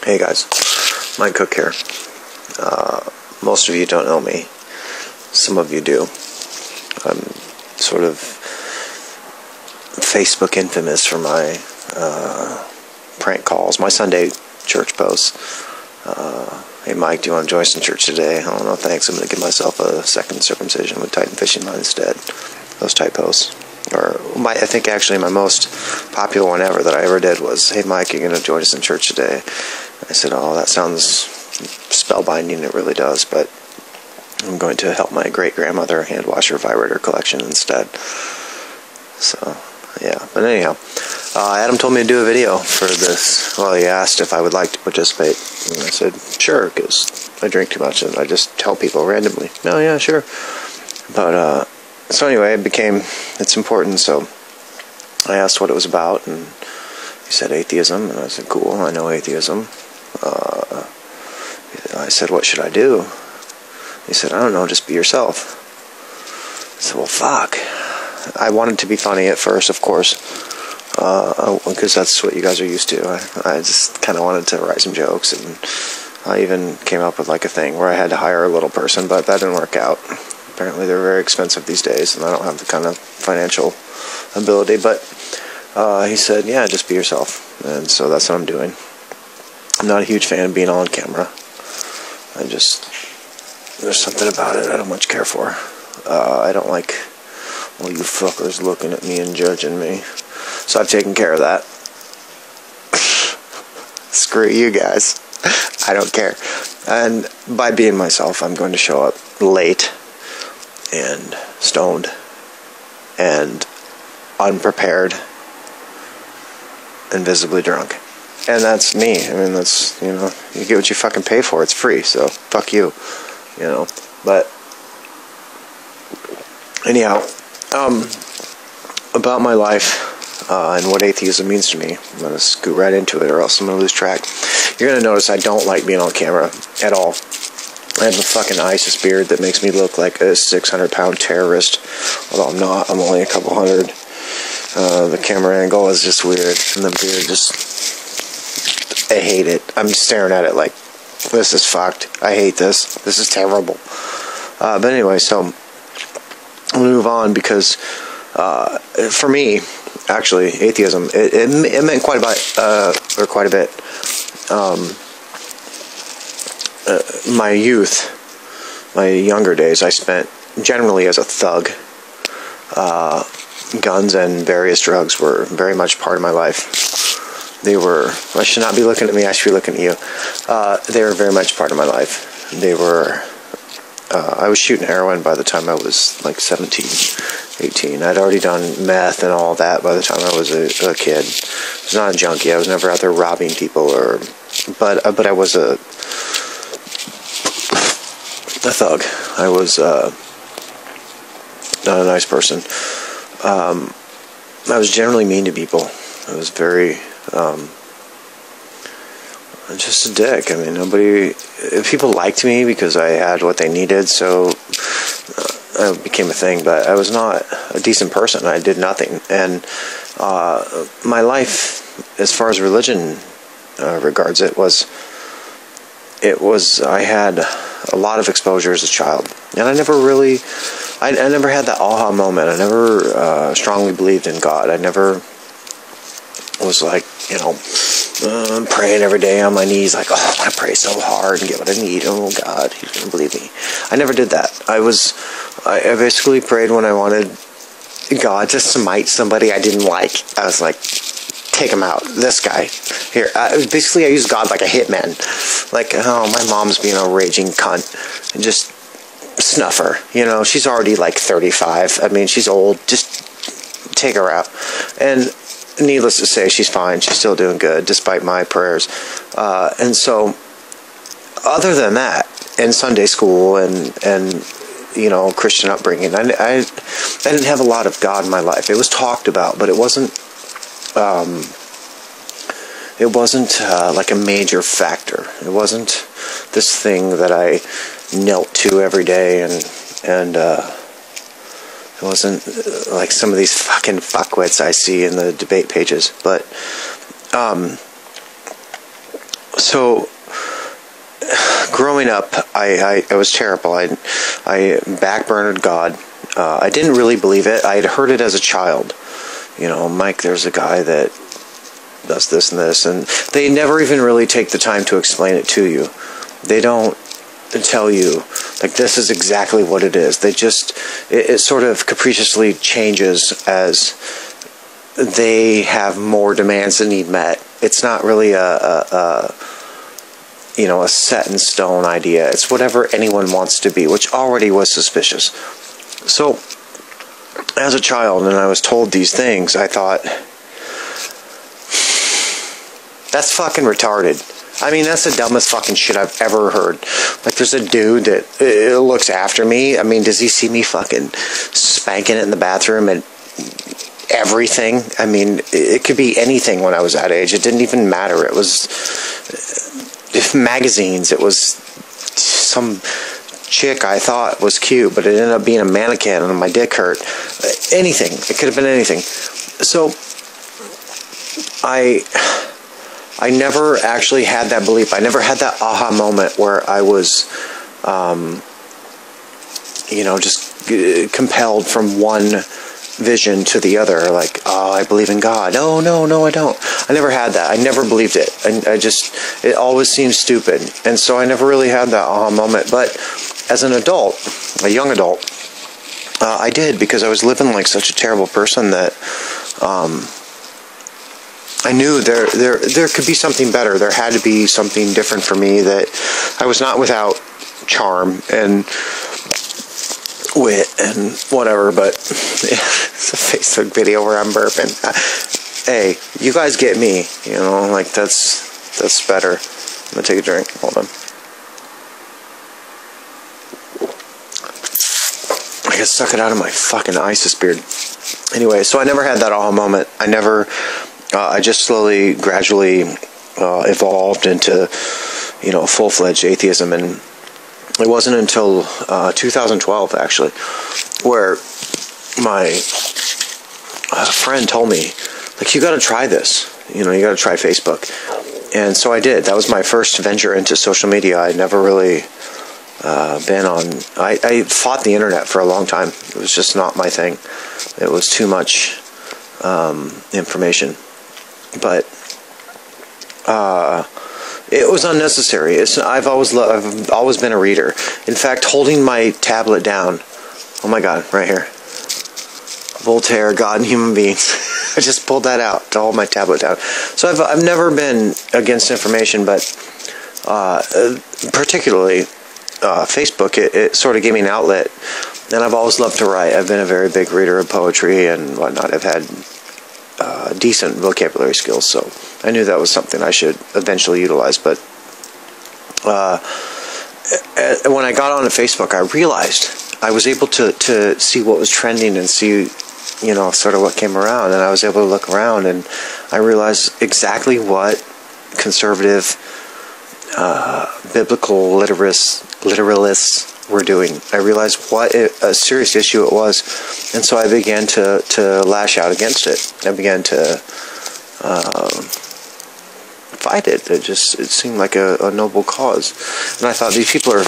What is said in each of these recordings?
Hey guys, Mike Cook here. Most of you don't know me. Some of you do. I'm sort of Facebook infamous for my prank calls, my Sunday church posts. Hey Mike, do you want to join us in church today? Oh no, thanks. I'm going to give myself a second circumcision with Titan fishing line instead. Those type posts. Or I think actually my most popular one ever that I ever did was, hey Mike, you're going to join us in church today. I said, oh, that sounds spellbinding. It really does, but I'm going to help my great-grandmother hand wash her vibrator collection instead. So, yeah. But anyhow, Adam told me to do a video for this. Well, he asked if I would like to participate. And I said, sure, because I drink too much and I just tell people randomly, no, yeah, sure. But, so anyway, it's important, so I asked what it was about, and he said atheism, and I said, cool, I know atheism. I said, what should I do? He said, I don't know, just be yourself. I said, well, fuck. I wanted to be funny at first, of course, because that's what you guys are used to. I just kind of wanted to write some jokes, and I even came up with like a thing where I had to hire a little person, but that didn't work out. Apparently they're very expensive these days, and I don't have the kind of financial ability, but he said, yeah, just be yourself, and so that's what I'm doing. I'm not a huge fan of being on camera. There's something about it I don't much care for. I don't like all you fuckers looking at me and judging me, so I've taken care of that. Screw you guys. I don't care. And by being myself, I'm going to show up late and stoned and unprepared and visibly drunk. And that's me. I mean, that's, you get what you fucking pay for. It's free, so fuck you, But anyhow, about my life and what atheism means to me, I'm going to scoot right into it or else I'm going to lose track. You're going to notice I don't like being on camera at all. I have a fucking ISIS beard that makes me look like a 600-pound terrorist, although I'm not. I'm only a couple hundred. The camera angle is just weird, and the beard I hate it. I'm staring at it like, this is fucked. I hate this. This is terrible. But anyway, so I'm going to move on because for me, actually, atheism, it meant quite a bit. My youth, my younger days, I spent generally as a thug. Guns and various drugs were very much part of my life. I should not be looking at me, I should be looking at you. They were very much part of my life. I was shooting heroin by the time I was like 17, 18. I'd already done meth and all that by the time I was a kid. I was not a junkie. I was never out there robbing people, but I was a thug. I was not a nice person. I was generally mean to people. I was very just a dick. I mean, people liked me because I had what they needed, so I became a thing, but I was not a decent person. I did nothing. And my life, as far as religion regards I had a lot of exposure as a child, and I never had that aha moment. I never strongly believed in God. I never was like, I'm praying every day on my knees, like, oh, I pray so hard and get what I need. Oh God, he's gonna believe me. I never did that. I basically prayed when I wanted God to smite somebody I didn't like. I was like, take him out. This guy here. Basically, I used God like a hitman. Like, oh, my mom's being a raging cunt, and just snuff her. She's already like 35. I mean, she's old. Just take her out. And needless to say, she's fine. She's still doing good, despite my prayers. And so, other than that, in Sunday school and Christian upbringing, I didn't have a lot of God in my life. It was talked about, but it wasn't like a major factor. It wasn't this thing that I knelt to every day, and it wasn't like some of these fucking fuckwits I see in the debate pages. But So growing up, I was terrible. I backburnered God. I didn't really believe it. I had heard it as a child. You know, Mike, there's a guy that does this and this, and they never even really take the time to explain it to you. They don't tell you, like, this is exactly what it is. They just, it sort of capriciously changes as they have more demands that need met. It's not really a set in stone idea. It's whatever anyone wants to be, which already was suspicious. So, as a child, and I was told these things, I thought, that's fucking retarded. I mean, that's the dumbest fucking shit I've ever heard. Like, there's a dude that looks after me. I mean, does he see me fucking spanking it in the bathroom and everything? I mean, it could be anything when I was that age. It didn't even matter. It was magazines. It was some chick I thought was cute, but it ended up being a mannequin and my dick hurt. Anything. It could have been anything. So, I never actually had that belief. I never had that aha moment where I was, just compelled from one vision to the other. Like, oh, I believe in God. No, I don't. I never had that. I never believed it. It always seemed stupid. And so I never really had that aha moment. But as an adult, a young adult, I did, because I was living like such a terrible person that, I knew there could be something better. There had to be something different for me, that I was not without charm and wit and whatever, but it's a Facebook video where I'm burping. Hey, you guys get me, like that's better. I'm gonna take a drink. Hold on. I got suck it out of my fucking ISIS beard. Anyway, so I never had that aha moment. I just slowly, gradually evolved into, full-fledged atheism. And it wasn't until 2012, actually, where my friend told me, like, you got to try this. You got to try Facebook. And so I did. That was my first venture into social media. I'd never really been on... I fought the internet for a long time. It was just not my thing. It was too much information. But it was unnecessary. I've always been a reader. In fact, holding my tablet down, oh my God, right here, Voltaire, God and Human Beings. I just pulled that out to hold my tablet down. So I've never been against information, but particularly Facebook, it sort of gave me an outlet. And I've always loved to write. I've been a very big reader of poetry and whatnot. I've had decent vocabulary skills, so I knew that was something I should eventually utilize. But when I got onto Facebook, I realized I was able to see what was trending and see, sort of what came around. And I was able to look around, and I realized exactly what conservative, biblical literalists were doing. I realized what a serious issue it was, and so I began to lash out against it. I began to fight it. It seemed like a noble cause, and I thought, these people are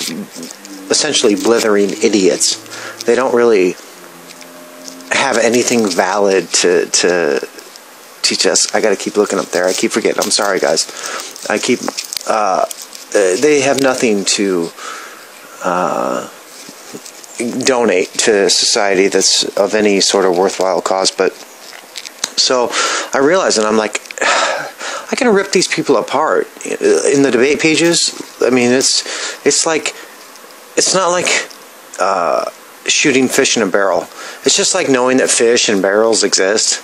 essentially blithering idiots. They don't really have anything valid to teach us. I got to keep looking up there. I keep forgetting. I'm sorry, guys. They have nothing to donate to society that's of any sort of worthwhile cause. But so I realized, and I'm like, I can rip these people apart in the debate pages. I mean, it's not like shooting fish in a barrel. It's just like knowing that fish in barrels exist,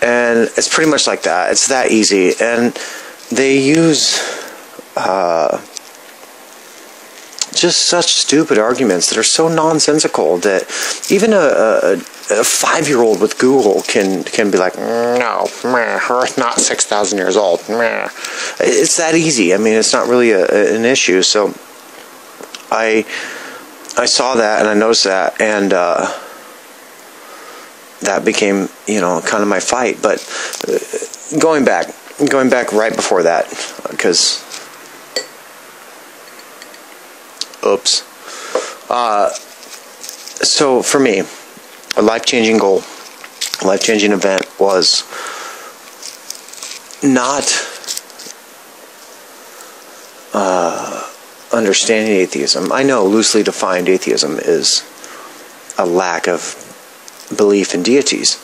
and it's pretty much like that. It's that easy, and they use just such stupid arguments that are so nonsensical that even a 5-year-old with Google can be like, no, Earth not 6,000 years old. It's that easy. I mean, it's not really an issue. So I saw that, and I noticed that, and that became, kind of my fight. But going back right before that, because Oops. So for me, a life-changing goal, a life-changing event was not understanding atheism. I know loosely defined atheism is a lack of belief in deities.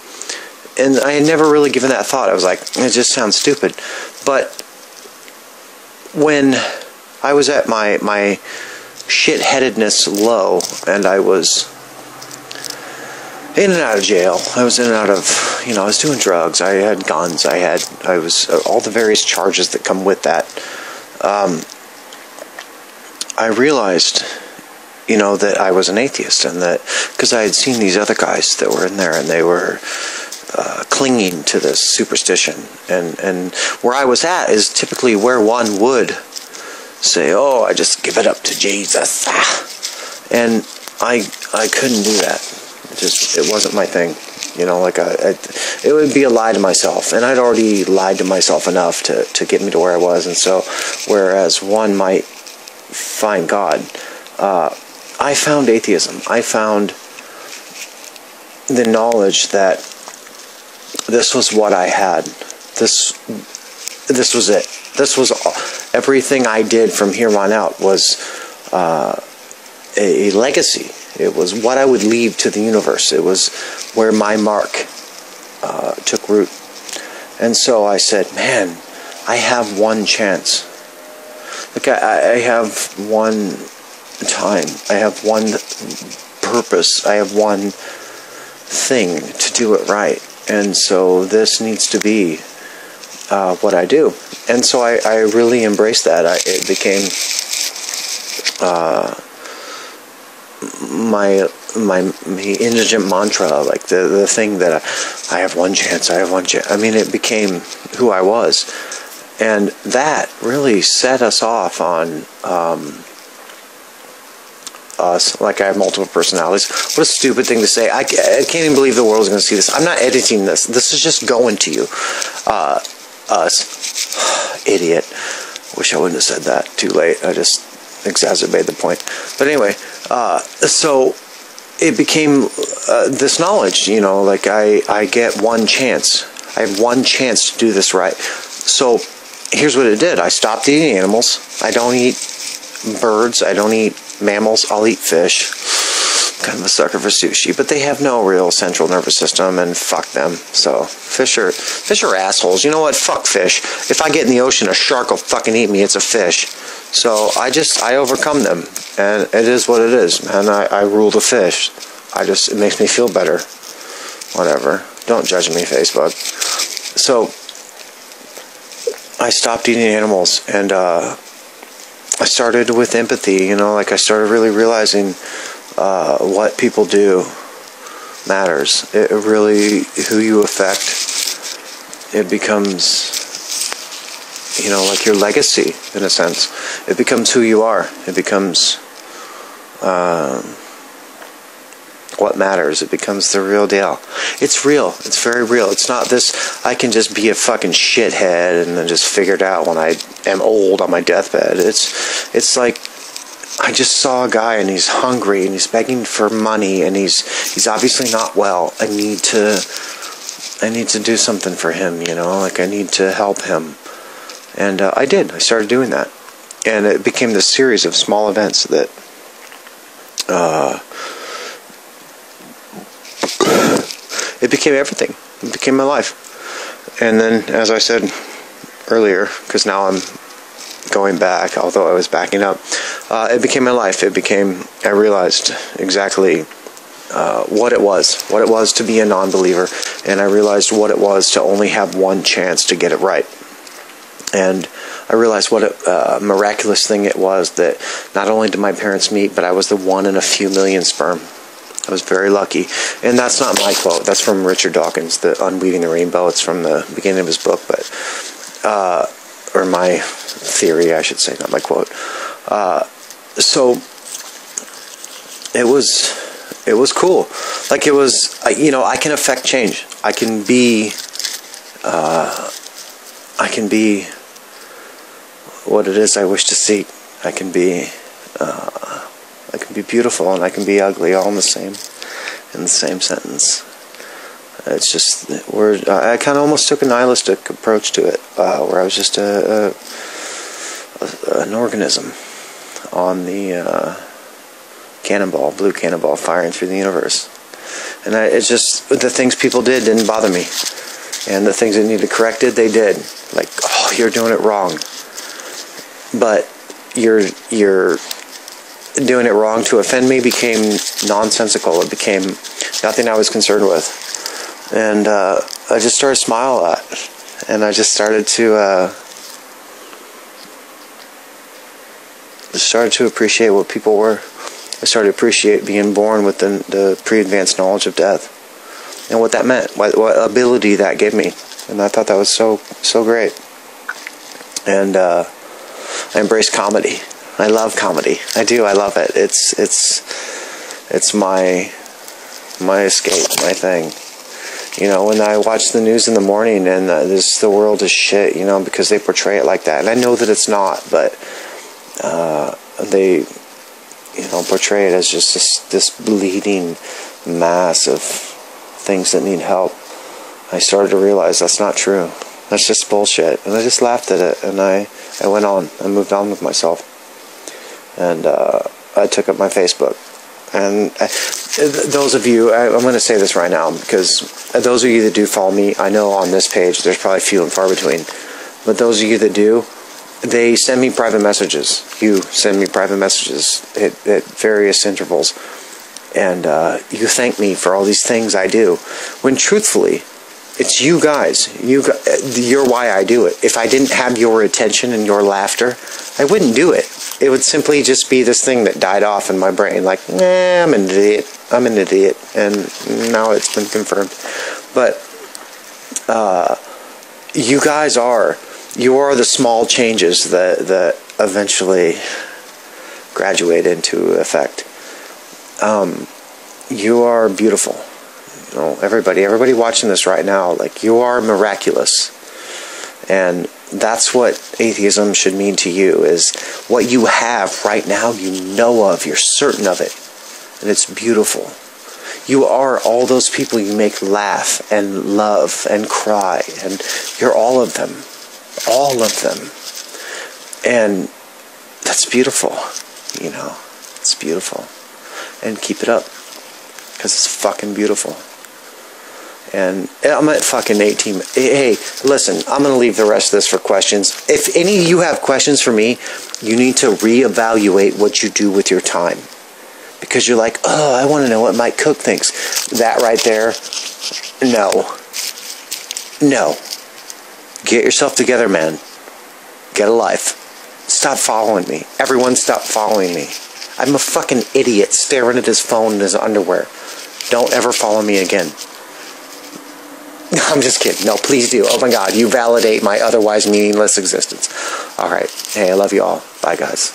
And I had never really given that thought. I was like, it just sounds stupid. But when I was at my shitheadedness low, and I was in and out of jail, I was in and out of, I was doing drugs, I had guns, I was all the various charges that come with that. I realized, that I was an atheist, and that because I had seen these other guys that were in there, and they were clinging to this superstition, and where I was at is typically where one would say, "Oh, I just give it up to Jesus," and I couldn't do that. It wasn't my thing, it would be a lie to myself, and I'd already lied to myself enough to get me to where I was. And so, whereas one might find God, I found atheism. I found the knowledge that this was what I had. This was it. This was all. Everything I did from here on out was a legacy. It was what I would leave to the universe. It was where my mark took root. And so I said, man, I have one chance. Like I have one time. I have one purpose. I have one thing to do it right. And so this needs to be what I do. And so I really embraced that. It became my indigent mantra, like the thing that I have one chance, I have one chance. I mean, it became who I was. And that really set us off on us. Like, I have multiple personalities. What a stupid thing to say. I can't even believe the world is going to see this. I'm not editing this. This is just going to you. Us. Idiot. Wish I wouldn't have said that too late. I just exacerbated the point. But anyway, so it became this knowledge, like I get one chance. I have one chance to do this right. So here's what it did. I stopped eating animals. I don't eat birds. I don't eat mammals. I'll eat fish. I'm kind of a sucker for sushi, but they have no real central nervous system, and fuck them. So fish are assholes. You know what? Fuck fish. If I get in the ocean, a shark will fucking eat me. It's a fish. So I overcome them, and it is what it is, man. I rule the fish. It makes me feel better. Whatever. Don't judge me, Facebook. So I stopped eating animals, and I started with empathy. Like, I started really realizing what people do matters. It really, who you affect, it becomes, like your legacy, in a sense. It becomes who you are. It becomes what matters. It becomes the real deal. It's real. It's very real. It's not this, I can just be a fucking shithead and then just figure it out when I am old on my deathbed. It's like, I just saw a guy and he's hungry and he's begging for money and he's obviously not well. I need to do something for him, like I need to help him. And I did. I started doing that. And it became this series of small events that it became everything. It became my life. And then, as I said earlier, because now I'm going back, although I was backing up, it became my life. I realized exactly what it was to be a non-believer, and I realized what it was to only have one chance to get it right. And I realized what a miraculous thing it was that not only did my parents meet, but I was the one in a few million sperm. I was very lucky. And that's not my quote. That's from Richard Dawkins, the Unweaving the Rainbow. It's from the beginning of his book, but or my theory, I should say, not my quote. So it was cool. Like, it was, I can affect change. I can be what it is I wish to see. I can be I can be beautiful and I can be ugly all in the same sentence. It's just I kind of almost took a nihilistic approach to it, where I was just an organism on the blue cannonball firing through the universe. And it's just, the things people did didn't bother me. And the things that needed corrected, they did. Like, oh, you're doing it wrong. But you're doing it wrong to offend me became nonsensical. It became nothing I was concerned with. And I just started to smile at it. And I just started to appreciate what people were. I started to appreciate being born with the pre-advanced knowledge of death and what that meant, what ability that gave me. And I thought that was so great. And I embrace comedy. I love comedy. I do. I love it. It's my escape, my thing. You know, when I watch the news in the morning and the world is shit, you know, because they portray it like that. And I know that it's not, but they, you know, portray it as just this bleeding mass of things that need help. I started to realize that's not true. That's just bullshit. And I just laughed at it, and I went on. I moved on with myself. And I took up my Facebook. And those of you, I'm going to say this right now, because those of you that do follow me, I know on this page there's probably few and far between. But those of you that do, they send me private messages. You send me private messages at various intervals. And you thank me for all these things I do. When truthfully, it's you guys. You're why I do it. If I didn't have your attention and your laughter, I wouldn't do it. It would simply just be this thing that died off in my brain. Like, nah, I'm an idiot. I'm an idiot. And now it's been confirmed. But you guys are the small changes that eventually graduate into effect. You are beautiful. You know, everybody watching this right now, like, you are miraculous. And that's what atheism should mean to you, is what you have right now, you know of, you're certain of it. And it's beautiful. You are all those people you make laugh and love and cry, and you're all of them. All of them. And that's beautiful, you know. It's beautiful. And keep it up, because it's fucking beautiful. And I'm at fucking 18. Hey, listen, I'm going to leave the rest of this for questions. If any of you have questions for me, you need to reevaluate what you do with your time. Because you're like, oh, I want to know what Mike Cook thinks. That right there, no. No. Get yourself together, man. Get a life. Stop following me. Everyone stop following me. I'm a fucking idiot staring at his phone in his underwear. Don't ever follow me again. I'm just kidding. No, please do. Oh my God, you validate my otherwise meaningless existence. All right. Hey, I love you all. Bye, guys.